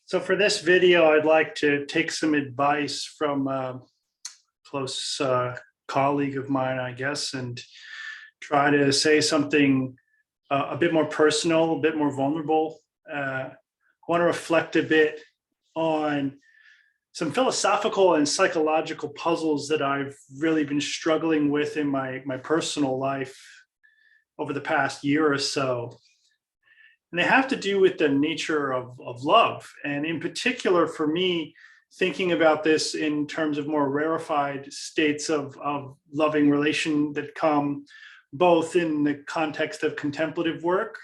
So for this video, I'd like to take some advice from a close colleague of mine, I guess, and try to say something a bit more personal, a bit more vulnerable. I want to reflect a bit on some philosophical and psychological puzzles that I've really been struggling with in my personal life over the past year or so. And they have to do with the nature of love. And in particular, for me, thinking about this in terms of more rarefied states of loving relation that come both in the context of contemplative work.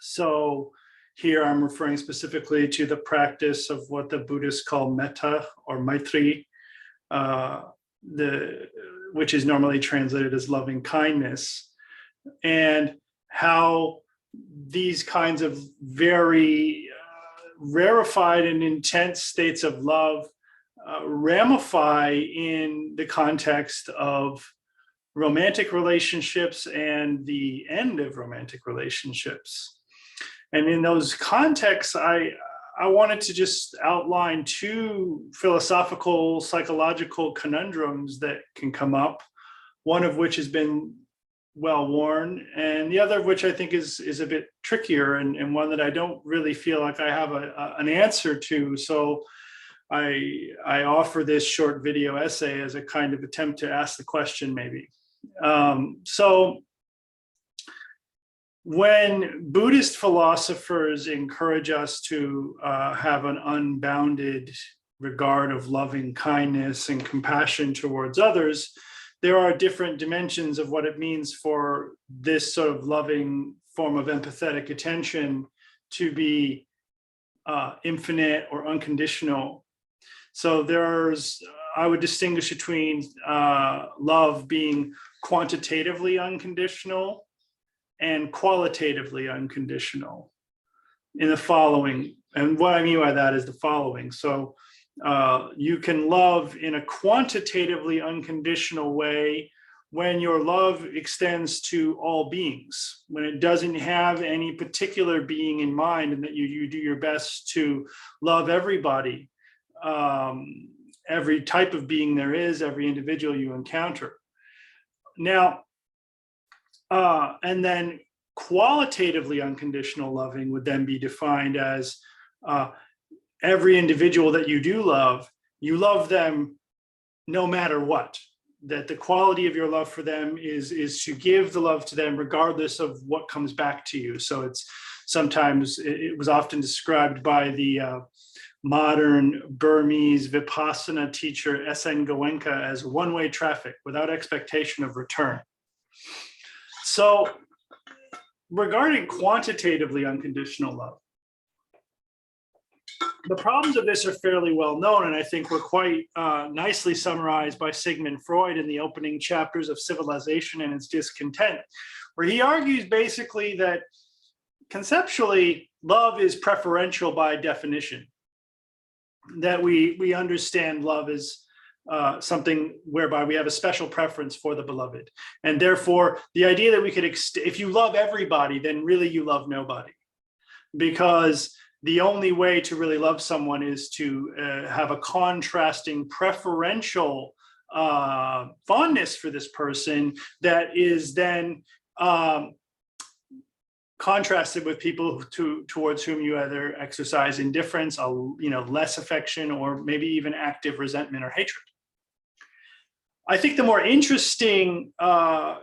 So here I'm referring specifically to the practice of what the Buddhists call metta or maitri, which is normally translated as loving kindness, and how these kinds of very rarefied and intense states of love ramify in the context of romantic relationships and the end of romantic relationships. And in those contexts, I wanted to just outline two philosophical, psychological conundrums that can come up, one of which has been well worn, and the other of which I think is a bit trickier and one that I don't really feel like I have an answer to. So I offer this short video essay as a kind of attempt to ask the question, maybe. So when Buddhist philosophers encourage us to have an unbounded regard of loving kindness and compassion towards others, there are different dimensions of what it means for this sort of loving form of empathetic attention to be infinite or unconditional. So I would distinguish between love being quantitatively unconditional and qualitatively unconditional in the following. And what I mean by that is the following. So you can love in a quantitatively unconditional way when your love extends to all beings, when it doesn't have any particular being in mind, and that you do your best to love everybody, every type of being there is, every individual you encounter. Now, and then qualitatively unconditional loving would then be defined as every individual that you do love, you love them no matter what. That the quality of your love for them is to give the love to them regardless of what comes back to you. So it's sometimes, it was often described by the modern Burmese Vipassana teacher S.N. Goenka as one-way traffic without expectation of return. So regarding quantitatively unconditional love, the problems of this are fairly well known, and I think were quite nicely summarized by Sigmund Freud in the opening chapters of Civilization and Its Discontent, where he argues basically that conceptually, love is preferential by definition, that we understand love as something whereby we have a special preference for the beloved. And therefore, the idea that we could, if you love everybody, then really you love nobody. Because the only way to really love someone is to have a contrasting preferential fondness for this person that is then contrasted with people towards whom you either exercise indifference, less affection, or maybe even active resentment or hatred. I think the more interesting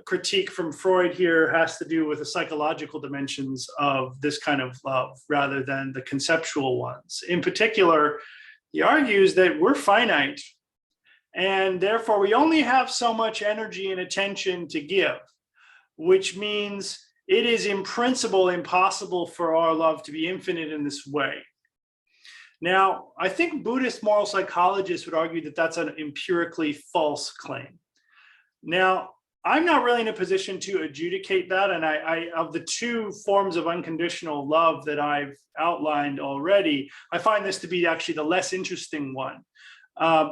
critique from Freud here has to do with the psychological dimensions of this kind of love rather than the conceptual ones. In particular, he argues that we're finite, and therefore we only have so much energy and attention to give, which means it is in principle impossible for our love to be infinite in this way. Now, I think Buddhist moral psychologists would argue that that's an empirically false claim. Now, I'm not really in a position to adjudicate that, and I of the two forms of unconditional love that I've outlined already, I find this to be actually the less interesting one.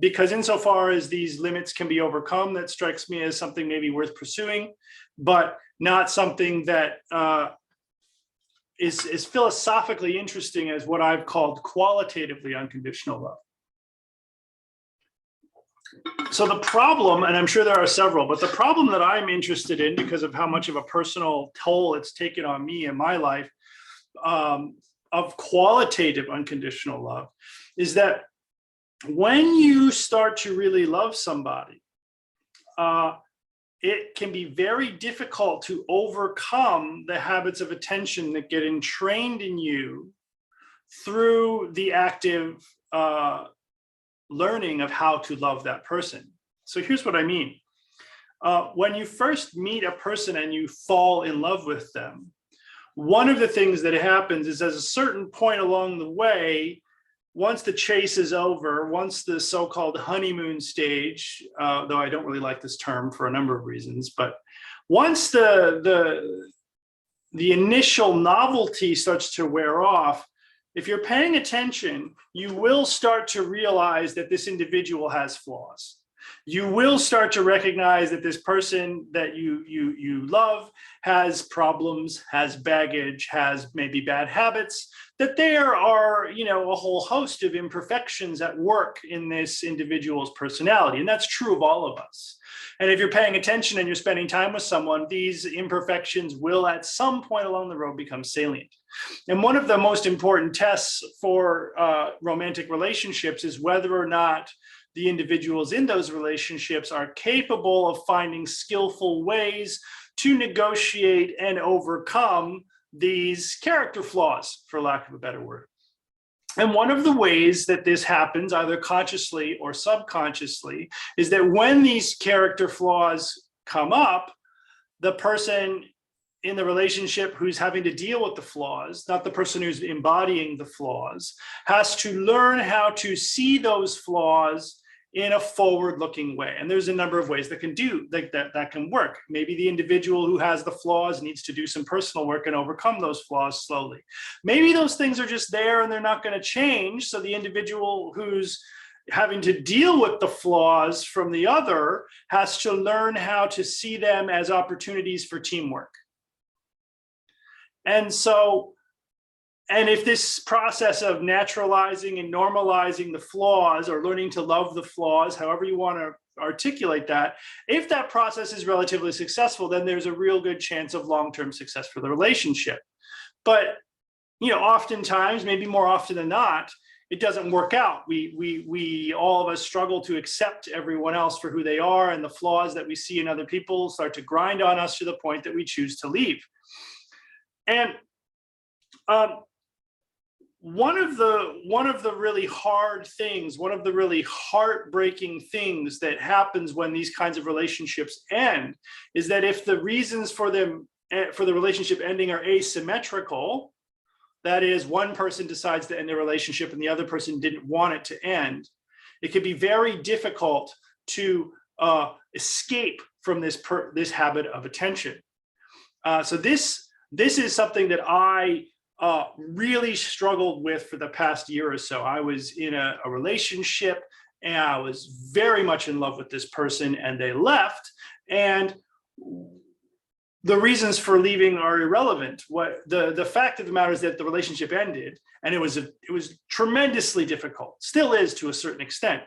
Because insofar as these limits can be overcome, that strikes me as something maybe worth pursuing, but not something that is philosophically interesting as what I've called qualitatively unconditional love. So the problem, and I'm sure there are several, but the problem that I'm interested in, because of how much of a personal toll it's taken on me in my life, of qualitative unconditional love, is that when you start to really love somebody, it can be very difficult to overcome the habits of attention that get entrained in you through the active learning of how to love that person. So here's what I mean. When you first meet a person and you fall in love with them, one of the things that happens is, at a certain point along the way, once the chase is over, once the so-called honeymoon stage, though I don't really like this term for a number of reasons, but once the initial novelty starts to wear off, if you're paying attention, you will start to realize that this individual has flaws. You will start to recognize that this person that you love has problems, has baggage, has maybe bad habits, that there are, a whole host of imperfections at work in this individual's personality. And that's true of all of us. And if you're paying attention and you're spending time with someone, these imperfections will at some point along the road become salient. And one of the most important tests for romantic relationships is whether or not the individuals in those relationships are capable of finding skillful ways to negotiate and overcome these character flaws, for lack of a better word. And one of the ways that this happens, either consciously or subconsciously, is that when these character flaws come up, the person in the relationship who's having to deal with the flaws, not the person who's embodying the flaws, has to learn how to see those flaws in a forward-looking way. And there's a number of ways that can work. Maybe the individual who has the flaws needs to do some personal work and overcome those flaws slowly. Maybe those things are just there and they're not going to change. So the individual who's having to deal with the flaws from the other has to learn how to see them as opportunities for teamwork. And if this process of naturalizing and normalizing the flaws, or learning to love the flaws, however you want to articulate that, if that process is relatively successful, then there's a real good chance of long-term success for the relationship. But, oftentimes, maybe more often than not, it doesn't work out. We all of us struggle to accept everyone else for who they are, and the flaws that we see in other people start to grind on us to the point that we choose to leave. And one of the really hard things, one of the really heartbreaking things that happens when these kinds of relationships end, is that if the reasons for the relationship ending are asymmetrical, that is, one person decides to end the relationship and the other person didn't want it to end, it can be very difficult to escape from this habit of attention. So this is something that I really struggled with for the past year or so. I was in a relationship and I was very much in love with this person, and they left, and the reasons for leaving are irrelevant. What the fact of the matter is that the relationship ended, and it was tremendously difficult, still is to a certain extent.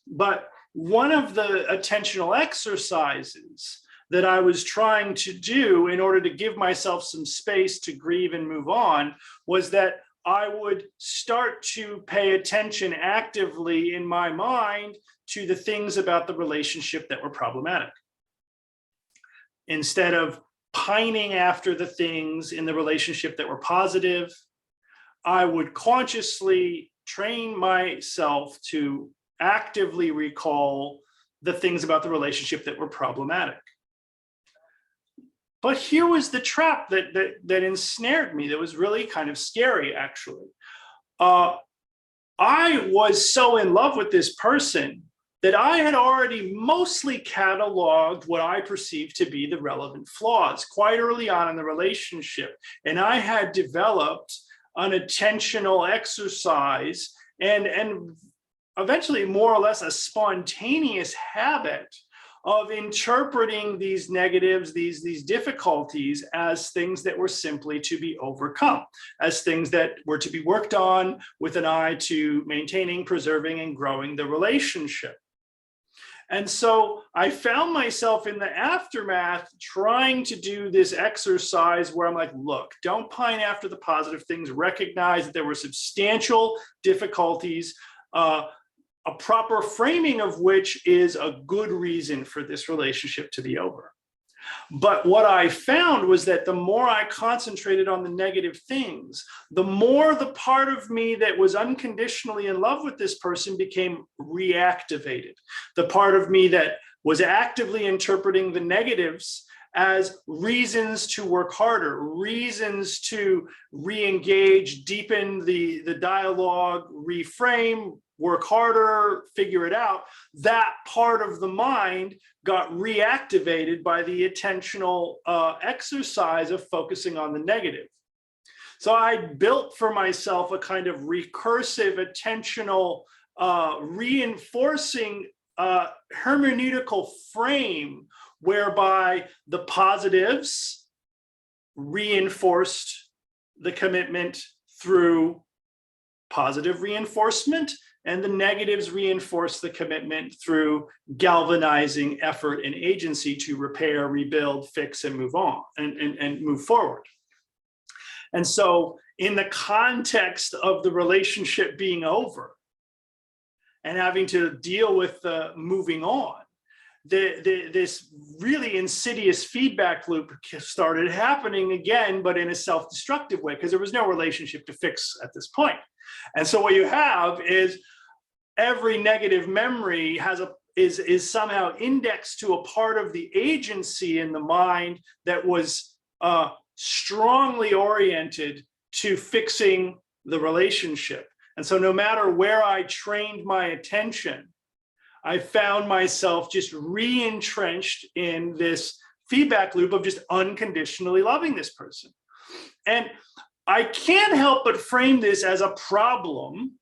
But one of the attentional exercises that I was trying to do in order to give myself some space to grieve and move on was that I would start to pay attention actively in my mind to the things about the relationship that were problematic. Instead of pining after the things in the relationship that were positive, I would consciously train myself to actively recall the things about the relationship that were problematic. But here was the trap that ensnared me, that was really kind of scary, actually. I was so in love with this person that I had already mostly cataloged what I perceived to be the relevant flaws quite early on in the relationship. And I had developed an attentional exercise and eventually more or less a spontaneous habit of interpreting these negatives, these difficulties, as things that were simply to be overcome, as things that were to be worked on with an eye to maintaining, preserving, and growing the relationship. And so I found myself in the aftermath trying to do this exercise where I'm like, look, don't pine after the positive things, recognize that there were substantial difficulties, a proper framing of which is a good reason for this relationship to be over. But what I found was that the more I concentrated on the negative things, the more the part of me that was unconditionally in love with this person became reactivated. The part of me that was actively interpreting the negatives as reasons to work harder, reasons to re-engage, deepen the dialogue, reframe, work harder, figure it out, that part of the mind got reactivated by the attentional exercise of focusing on the negative. So I built for myself a kind of recursive, attentional, reinforcing hermeneutical frame whereby the positives reinforced the commitment through positive reinforcement, and the negatives reinforce the commitment through galvanizing effort and agency to repair, rebuild, fix, and move on and move forward. And so in the context of the relationship being over and having to deal with the moving on, this really insidious feedback loop started happening again, but in a self-destructive way, because there was no relationship to fix at this point. And so what you have is every negative memory is somehow indexed to a part of the agency in the mind that was strongly oriented to fixing the relationship. And so no matter where I trained my attention, I found myself just re-entrenched in this feedback loop of just unconditionally loving this person. And I can't help but frame this as a problem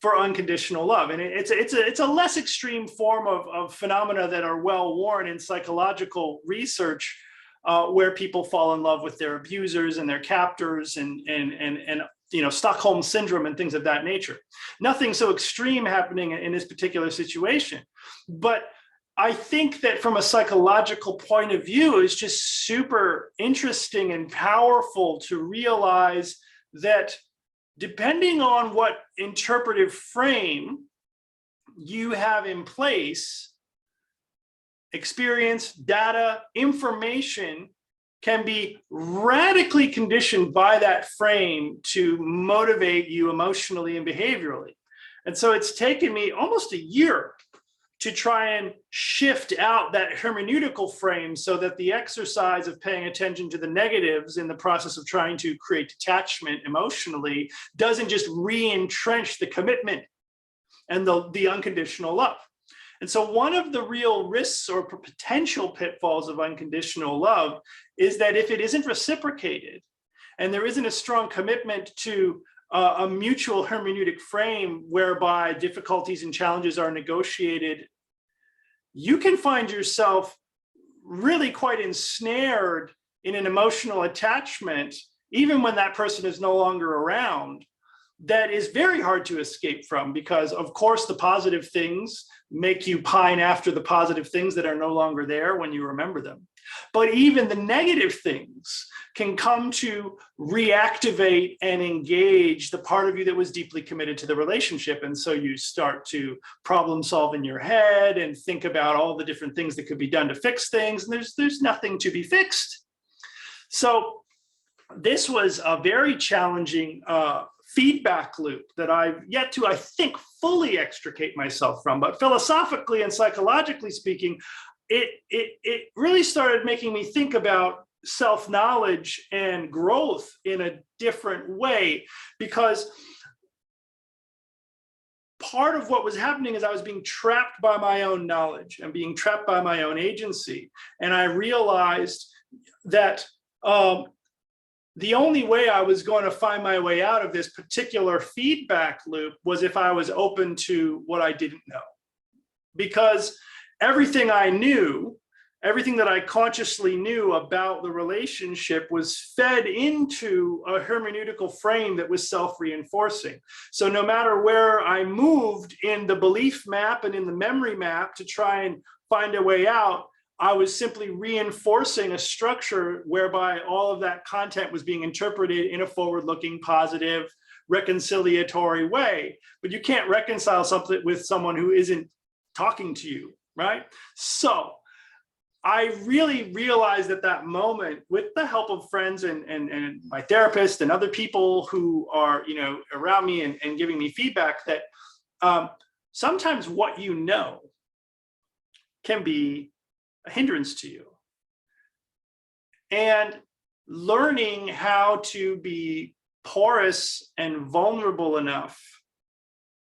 for unconditional love. And it's a less extreme form of phenomena that are well worn in psychological research, where people fall in love with their abusers and their captors and Stockholm syndrome and things of that nature. Nothing so extreme happening in this particular situation. But I think that from a psychological point of view, it's just super interesting and powerful to realize that depending on what interpretive frame you have in place, experience, data, information can be radically conditioned by that frame to motivate you emotionally and behaviorally. And so it's taken me almost a year to try and shift out that hermeneutical frame so that the exercise of paying attention to the negatives in the process of trying to create detachment emotionally doesn't just re-entrench the commitment and the unconditional love. And so one of the real risks or potential pitfalls of unconditional love is that if it isn't reciprocated and there isn't a strong commitment to a mutual hermeneutic frame whereby difficulties and challenges are negotiated, you can find yourself really quite ensnared in an emotional attachment, even when that person is no longer around, that is very hard to escape from, because of course the positive things make you pine after the positive things that are no longer there when you remember them. But even the negative things can come to reactivate and engage the part of you that was deeply committed to the relationship. And so you start to problem solve in your head and think about all the different things that could be done to fix things. And there's nothing to be fixed. So this was a very challenging feedback loop that I've yet to, I think, fully extricate myself from. But philosophically and psychologically speaking, it really started making me think about self-knowledge and growth in a different way, because part of what was happening is I was being trapped by my own knowledge and being trapped by my own agency. And I realized that the only way I was going to find my way out of this particular feedback loop was if I was open to what I didn't know. Because everything I knew, everything that I consciously knew about the relationship was fed into a hermeneutical frame that was self-reinforcing. So no matter where I moved in the belief map and in the memory map to try and find a way out, I was simply reinforcing a structure whereby all of that content was being interpreted in a forward-looking, positive, reconciliatory way. But you can't reconcile something with someone who isn't talking to you, right? So I really realized at that moment, with the help of friends and my therapist and other people who are, you know, around me and giving me feedback, that sometimes what you know can be a hindrance to you. And learning how to be porous and vulnerable enough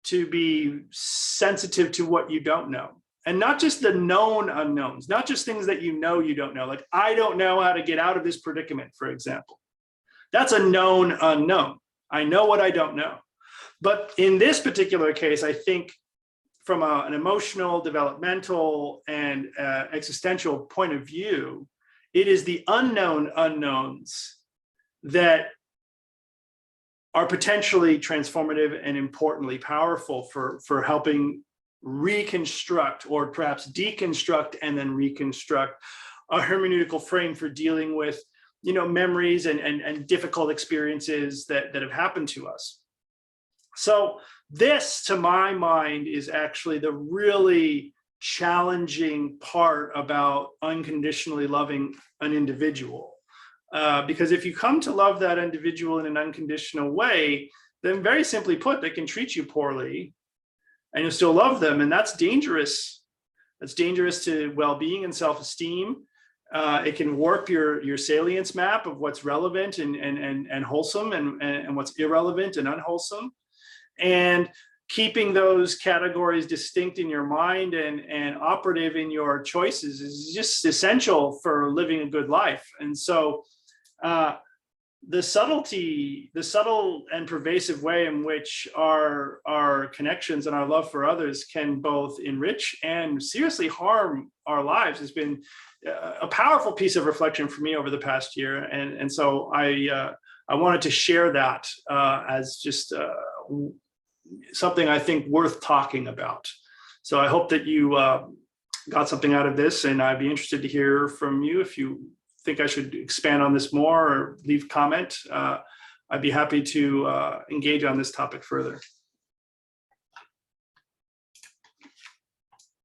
to be sensitive to what you don't know. And not just the known unknowns, not just things that you don't know. Like, I don't know how to get out of this predicament, for example. That's a known unknown. I know what I don't know. But in this particular case, I think from an emotional, developmental, and existential point of view, it is the unknown unknowns that are potentially transformative and importantly powerful for helping reconstruct, or perhaps deconstruct and then reconstruct, a hermeneutical frame for dealing with, you know, memories and difficult experiences that have happened to us. So this, to my mind, is actually the really challenging part about unconditionally loving an individual. Because if you come to love that individual in an unconditional way, then very simply put, they can treat you poorly and you'll still love them. And that's dangerous. That's dangerous to well-being and self-esteem. It can warp your salience map of what's relevant and wholesome and what's irrelevant and unwholesome. And keeping those categories distinct in your mind and operative in your choices is just essential for living a good life. And so the subtle and pervasive way in which our connections and our love for others can both enrich and seriously harm our lives has been a powerful piece of reflection for me over the past year. And so I wanted to share that as just something I think worth talking about. So I hope that you got something out of this, and I'd be interested to hear from you if you think I should expand on this more or leave comment. I'd be happy to engage on this topic further.